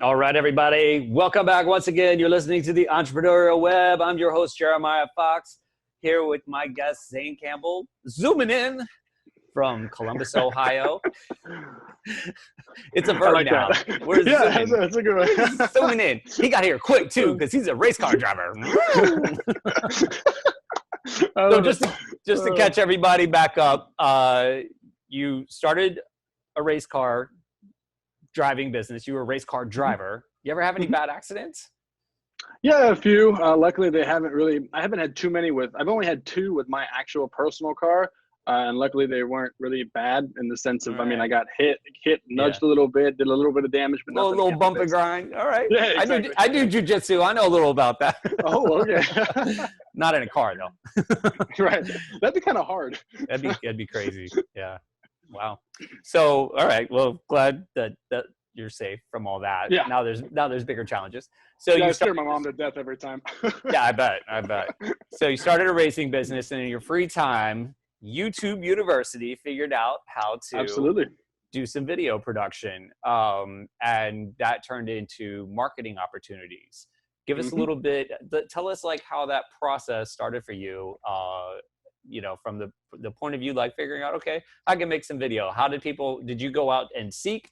All right, everybody. Welcome back once again. You're listening to the Entrepreneurial Web. I'm your host, Jeremiah Fox, here with my guest, Zane Campbell, zooming in from Columbus, Ohio. It's a verb like now. That. We're Yeah, zooming. that's a good one. We're zooming in. He got here quick, too, because he's a race car driver. So just to catch everybody back up, you started a race car driving business. You were a race car driver. You ever have any bad accidents? Yeah, a few. Luckily, I haven't had too many I've only had two with my actual personal car. And luckily they weren't really bad in the sense of, I got hit, nudged a little bit, did a little bit of damage, but nothing. A little bump and grind. All right. Yeah, exactly. I do jujitsu. I know a little about that. Oh, okay. Not in a car though. Right. That'd be kind of hard. That'd be crazy. Yeah. Wow. So, all right. Well, glad that you're safe from all that. Yeah. Now there's bigger challenges. So I scare my mom to death every time. Yeah, I bet. So you started a racing business, and in your free time, YouTube University figured out how to do some video production. And that turned into marketing opportunities. Give us a little bit, tell us like how that process started for you, from the point of view, like figuring out, okay, I can make some video. Did you go out and seek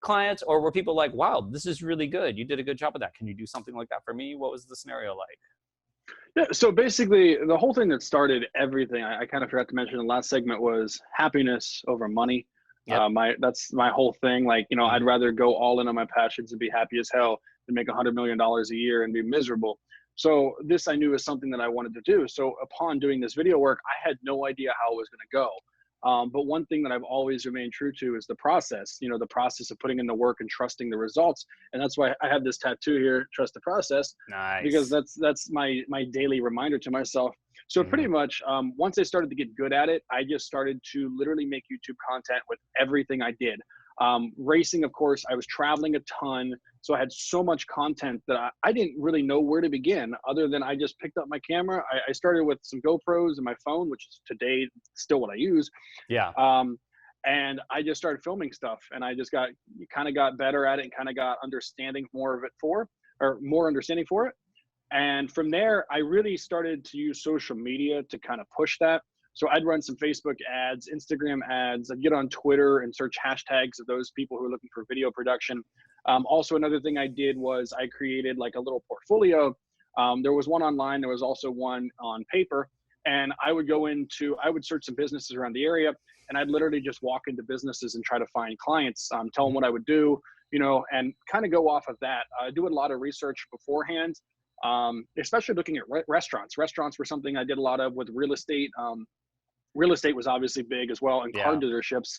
clients, or were people like, wow, this is really good. You did a good job of that. Can you do something like that for me? What was the scenario like? Yeah, so basically the whole thing that started everything, I kind of forgot to mention in the last segment, was happiness over money. Yep. That's my whole thing. Like, I'd rather go all in on my passions and be happy as hell than make $100 million a year and be miserable. So this I knew was something that I wanted to do. So upon doing this video work, I had no idea how it was going to go. But one thing that I've always remained true to is the process, the process of putting in the work and trusting the results. And that's why I have this tattoo here, trust the process. Nice. Because that's my daily reminder to myself. So pretty much once I started to get good at it, I just started to literally make YouTube content with everything I did. Racing, of course, I was traveling a ton. So I had so much content that I didn't really know where to begin, other than I just picked up my camera. I started with some GoPros and my phone, which is today still what I use. Yeah. And I just started filming stuff, and I just got better at it and kind of got more understanding for it. And from there, I really started to use social media to kind of push that. So I'd run some Facebook ads, Instagram ads. I'd get on Twitter and search hashtags of those people who are looking for video production. Also, another thing I did was I created like a little portfolio. There was one online. There was also one on paper. And I would search some businesses around the area, and I'd literally just walk into businesses and try to find clients, tell them what I would do, and kind of go off of that. I do a lot of research beforehand, especially looking at restaurants. Restaurants were something I did a lot of with real estate. Real estate was obviously big as well, and car dealerships.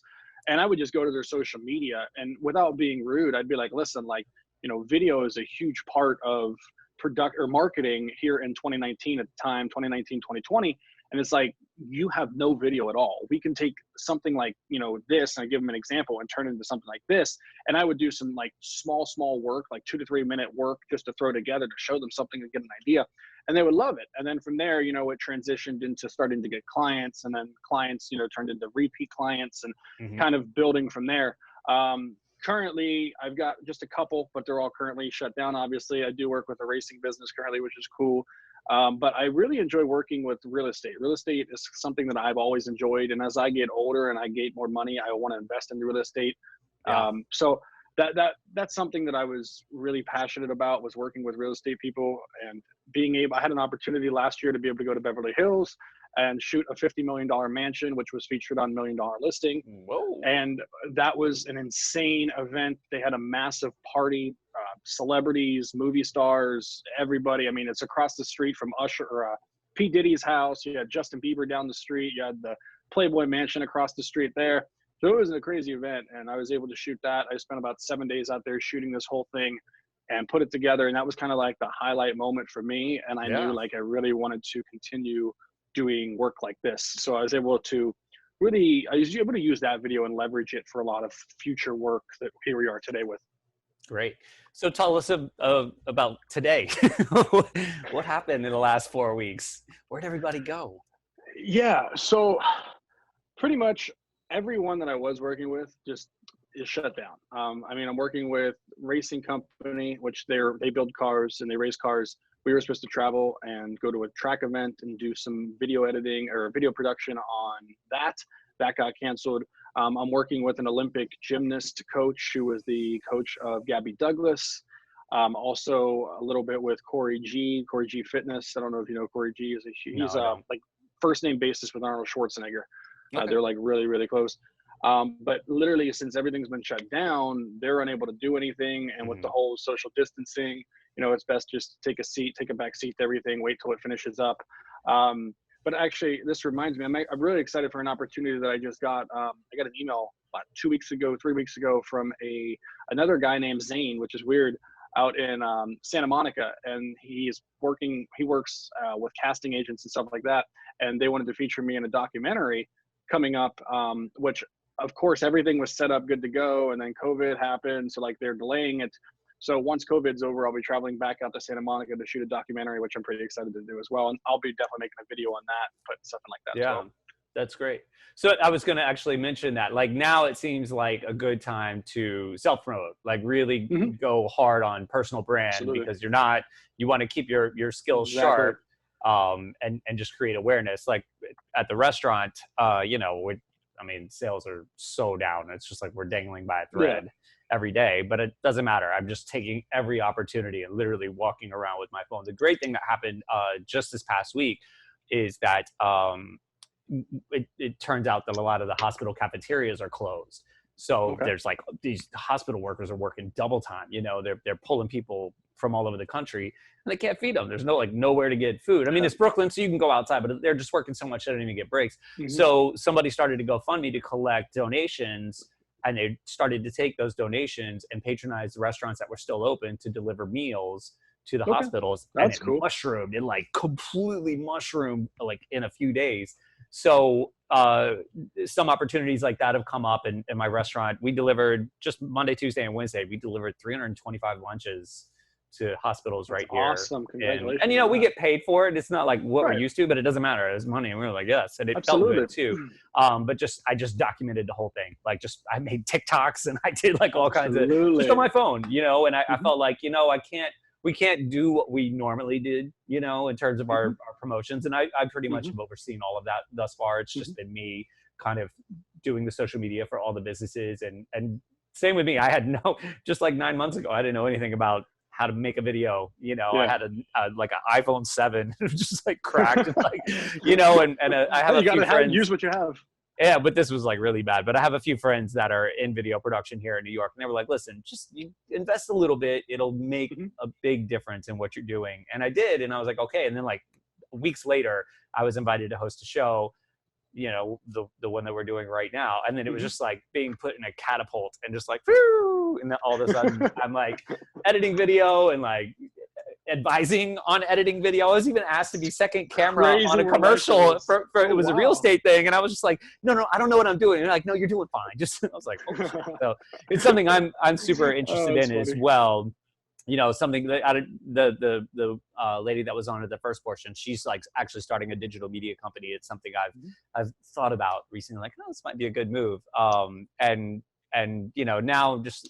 And I would just go to their social media, and without being rude, I'd be like, listen, video is a huge part of marketing here in 2019 at the time, 2019, 2020. And it's like, you have no video at all. We can take something like, this, and I give them an example, and turn it into something like this. And I would do some like small work, like 2 to 3 minute work, just to throw together to show them something and get an idea. And they would love it. And then from there, it transitioned into starting to get clients, and then clients, turned into repeat clients, and kind of building from there. Currently, I've got just a couple, but they're all currently shut down. Obviously, I do work with a racing business currently, which is cool. But I really enjoy working with real estate. Real estate is something that I've always enjoyed. And as I get older and I get more money, I want to invest in real estate. Yeah. So that's something that I was really passionate about, was working with real estate people, and I had an opportunity last year to be able to go to Beverly Hills and shoot a $50 million mansion, which was featured on $1 Million Listing. Whoa. And that was an insane event. They had a massive party, celebrities, movie stars, everybody. I mean, it's across the street from P. Diddy's house. You had Justin Bieber down the street. You had the Playboy Mansion across the street there. So it was a crazy event, and I was able to shoot that. I spent about 7 days out there shooting this whole thing and put it together. And that was kind of like the highlight moment for me. And I knew like I really wanted to continue doing work like this. So I was able to use that video and leverage it for a lot of future work that here we are today with. Great. So tell us about today. What happened in the last 4 weeks? Where'd everybody go? Yeah. So pretty much everyone that I was working with just is shut down. I mean, I'm working with racing company, which they build cars and they race cars. We were supposed to travel and go to a track event and do some video editing or video production on that. That got canceled. I'm working with an Olympic gymnast coach who was the coach of Gabby Douglas. Also a little bit with Corey G Fitness. I don't know if you know Corey G. He's like first name basis with Arnold Schwarzenegger. Okay. They're like really, really close. But literally since everything's been shut down, they're unable to do anything. And with the whole social distancing, you know, it's best just take a back seat to everything, wait till it finishes up. But actually, this reminds me, I'm really excited for an opportunity that I just got. I got an email about 3 weeks ago from another guy named Zane, which is weird, out in Santa Monica. And he works with casting agents and stuff like that. And they wanted to feature me in a documentary coming up, which of course, everything was set up good to go. And then COVID happened. So like they're delaying it. So once COVID's over, I'll be traveling back out to Santa Monica to shoot a documentary, which I'm pretty excited to do as well. And I'll be definitely making a video on that, putting something like that. Yeah, that's great. So I was going to actually mention that, like, now it seems like a good time to self-promote, like really go hard on personal brand, because you want to keep your skills sharp, and just create awareness. Like at the restaurant, you know, sales are so down. It's just like we're dangling by a thread. Every day, but it doesn't matter. I'm just taking every opportunity and literally walking around with my phone. The great thing that happened just this past week is that it turns out that a lot of the hospital cafeterias are closed. So there's like these hospital workers are working double time. You know, they're pulling people from all over the country and they can't feed them. There's nowhere to get food. I mean, it's Brooklyn, so you can go outside, but they're just working so much they don't even get breaks. So somebody started to GoFundMe to collect donations. And they started to take those donations and patronize the restaurants that were still open to deliver meals to the hospitals. That's cool. Mushroomed. It like completely mushroomed like in a few days. So some opportunities like that have come up in my restaurant. We delivered just Monday, Tuesday, and Wednesday. We delivered 325 lunches to hospitals right here. Awesome. Congratulations. And you know, we get paid for it. It's not like what we're used to, but it doesn't matter. It's money. And we were like, yes. And it felt good too. But I just documented the whole thing. Like I made TikToks and I did like all kinds of, just on my phone, you know, and I felt like, you know, we can't do what we normally did, you know, in terms of our promotions. And I pretty much have overseen all of that thus far. It's just been me kind of doing the social media for all the businesses. And same with me. I had just like 9 months ago, I didn't know anything about how to make a video, you know. I had like an iPhone 7, just like cracked, and like, you know, and I have a few friends. Use what you have. Yeah, but this was like really bad. But I have a few friends that are in video production here in New York, and they were like, "Listen, just you invest a little bit; it'll make a big difference in what you're doing." And I did, and I was like, "Okay." And then like weeks later, I was invited to host a show, you know, the one that we're doing right now, and then it was just like being put in a catapult and just like, whew, and then all of a sudden I'm like editing video and like advising on editing video. I was even asked to be second camera on a commercial for it was a real estate thing, and I was just like, no, I don't know what I'm doing. And they're like, no, you're doing fine. Just I was like, oh, shit. So it's something I'm super interested in as well. You know, something that the lady that was on at the first portion, she's like actually starting a digital media company. It's something I've thought about recently, like, oh, this might be a good move. And you know, now just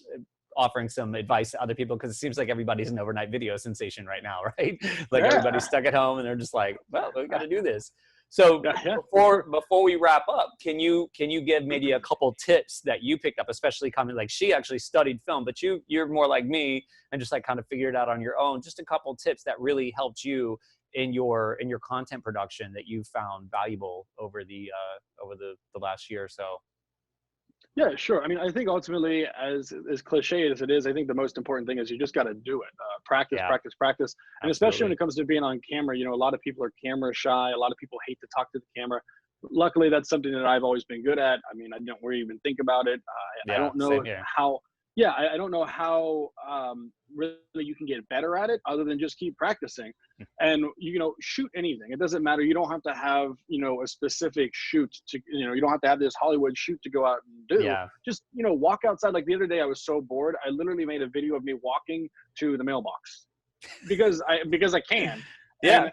offering some advice to other people, because it seems like everybody's an overnight video sensation right now, right? Like everybody's stuck at home and they're just like, well, we got to do this. So before we wrap up, can you give maybe a couple tips that you picked up, especially coming, like she actually studied film, but you're more like me and just like kind of figured it out on your own. Just a couple tips that really helped you in your content production that you found valuable over the last year or so. Yeah, sure. I mean, I think ultimately, as cliche as it is, I think the most important thing is you just got to do it. Practice. And especially when it comes to being on camera, you know, a lot of people are camera shy. A lot of people hate to talk to the camera. Luckily, that's something that I've always been good at. I mean, I don't really even think about it. I don't know how. Yeah, I don't know how really you can get better at it other than just keep practicing. And, you know, shoot anything. It doesn't matter. You don't have to have, you know, a specific shoot to, you know, you don't have to have this Hollywood shoot to go out and do. Yeah. Just, you know, walk outside. Like the other day, I was so bored. I literally made a video of me walking to the mailbox because I can. Yeah. And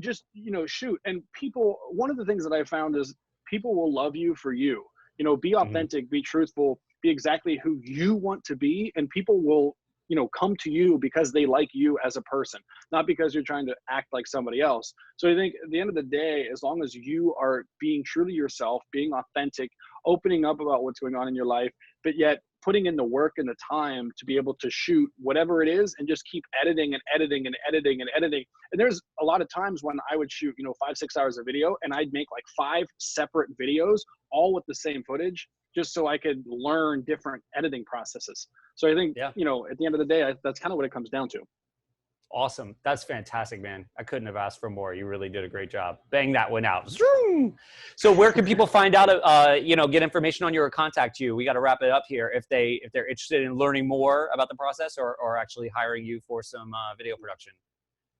just, you know, shoot. And people, one of the things that I found is people will love you for you. You know, be authentic, be truthful. be exactly who you want to be, and people will, you know, come to you because they like you as a person, not because you're trying to act like somebody else. So I think at the end of the day, as long as you are being true to yourself, being authentic, opening up about what's going on in your life, but yet putting in the work and the time to be able to shoot whatever it is and just keep editing and editing and editing and editing. And there's a lot of times when I would shoot, you know, 5-6 hours of video, and I'd make like 5 separate videos, all with the same footage, just so I could learn different editing processes. So I think, you know, at the end of the day, that's kind of what it comes down to. Awesome. That's fantastic, man. I couldn't have asked for more. You really did a great job. Bang that one out. So where can people find out, you know, get information on you or contact you? We got to wrap it up here. If they're interested in learning more about the process or actually hiring you for some video production.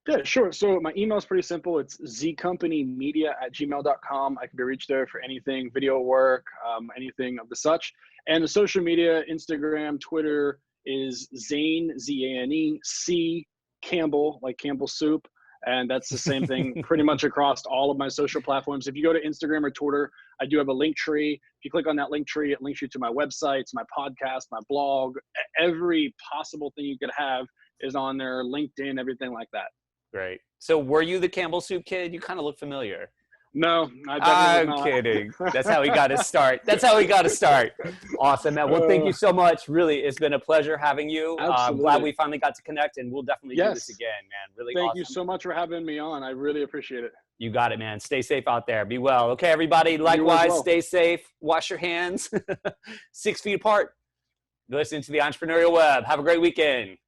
Yeah, sure. So my email is pretty simple. It's zcompanymedia@gmail.com. I can be reached there for anything, video work, anything of the such. And the social media, Instagram, Twitter is Zane, Z-A-N-E, C Campbell, like Campbell soup. And that's the same thing pretty much across all of my social platforms. If you go to Instagram or Twitter, I do have a link tree. If you click on that link tree, it links you to my website, to my podcast, my blog. Every possible thing you could have is on there, LinkedIn, everything like that. Great. So were you the Campbell soup kid? You kind of look familiar. No, I definitely I'm kidding. That's how we got to start. That's how we got to start. Awesome, man. Well, thank you so much. Really, it's been a pleasure having you. I'm glad we finally got to connect, and we'll definitely do this again, man. Really awesome. Thank you so much for having me on. I really appreciate it. You got it, man. Stay safe out there. Be well. Okay, everybody. Likewise, stay safe. Wash your hands 6 feet apart. Listen to the Entrepreneurial Web. Have a great weekend.